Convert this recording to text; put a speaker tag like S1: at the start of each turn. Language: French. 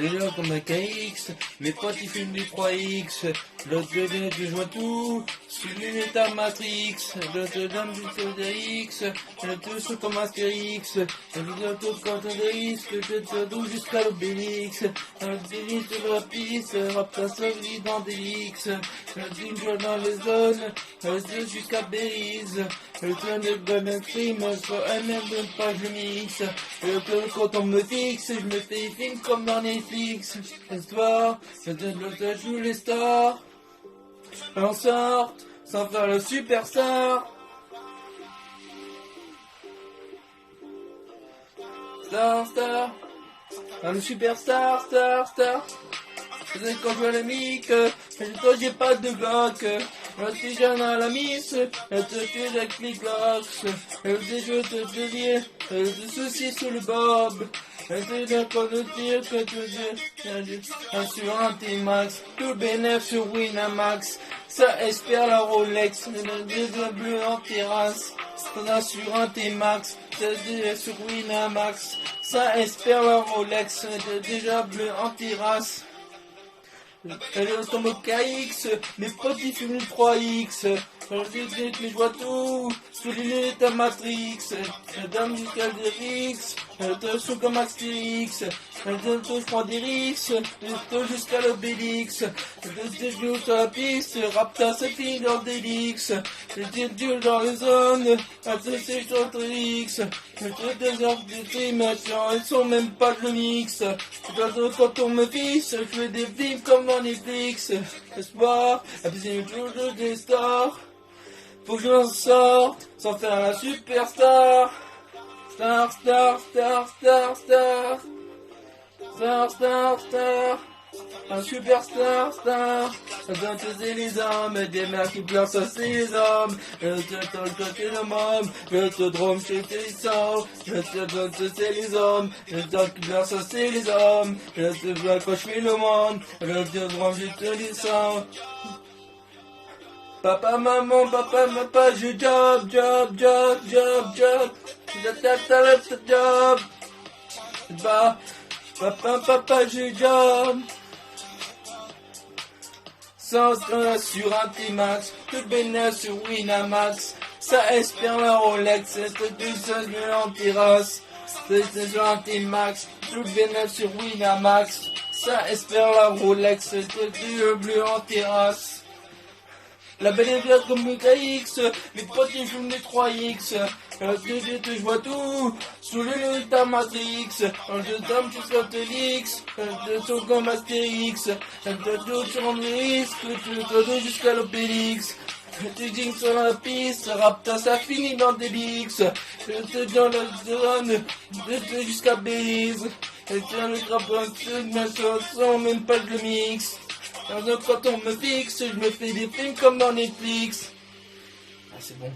S1: Le là comme un KX, mes potes ils fument du 3X, l'autre je vois tout, celui est à Matrix, l'autre dame du X, l'autre sous comme Astérix, l'autre quand on risque, je te jusqu'à l'Obélix, l'Obélix de la piste, rapta sa vie dans des X, l'autre joue dans les zones, l'autre jusqu'à Belize, l'autre de bonne crime, soit un même de pas je mixe, l'autre quand on me fixe, je me fais des films comme dans Netflix, l'histoire, l'autre joue les stars, on sort, sans faire le superstar. Star, le superstar, star. C'est quand je vois la mic, toi j'ai pas de bloc. Moi si j'en ai la miss, elle te fait la clic-lox. Elle te je te deviens, elle te soucie sous le bob. Elle te donne pas de dire que tu dis, sur un T-Max, tout bénéf sur Winamax. Ça espère la Rolex, le désir bleu en terrasse. Ça sur un T-Max, ça sur Winamax. Ça espère la Rolex, déjà bleu en terrasse. Elle tombe au KX, mes potes ils fument le 3X. Mais je vois tout, sous les lunettes à Matrix. La dame du Caldérix, le son comme Astérix. Le je prends des risques, le jusqu'à l'Obélix. Le joue sur la piste, rapta sa fille dans des Lix. Le dieu dans les zones, le c'est sur le X. Le deux heures de film, elles sont même pas de mix. Quand on me fixe, je fais des films comme dans Netflix. Espoir, la piscine toujours des stars. Faut que je m'en sorte, sans faire la superstar. Star. Un superstar, ça donne c'est les hommes, des mères qui pleurent, ça c'est les hommes. Le côté le môme, le drôme chez les sangs. Le c'est les hommes, le qui pleure, ça c'est les hommes. Le blanc quand je fais le monde, le drôme chez les sangs. Papa, maman, je job. Job. Bah, papa, je job. Sans sur un T-Max, tout bénéfice sur Winamax. Ça espère la Rolex, c'est du sens en terrasse. C'est sur un T-Max, tout bénéfice sur Winamax. Ça espère la Rolex, c'est du bleu en terrasse. La belle est bien comme le KX, mes potes ils fument les 3X. Je vois tout, sous le lunettes à Matrix. Je tombe jusqu'à Télix, je tombe comme Astérix. Je tombe sur un risque, je tombe jusqu'à l'Obélix. Tu dînes sur la piste, rapta ça finit dans des Lix. Je te dans la zone, je te jusqu'à Belize. Je tiens le grappin de ma chanson, même pas de mix. Quand on me fixe, je me fais des films comme dans Netflix. Ah, c'est bon.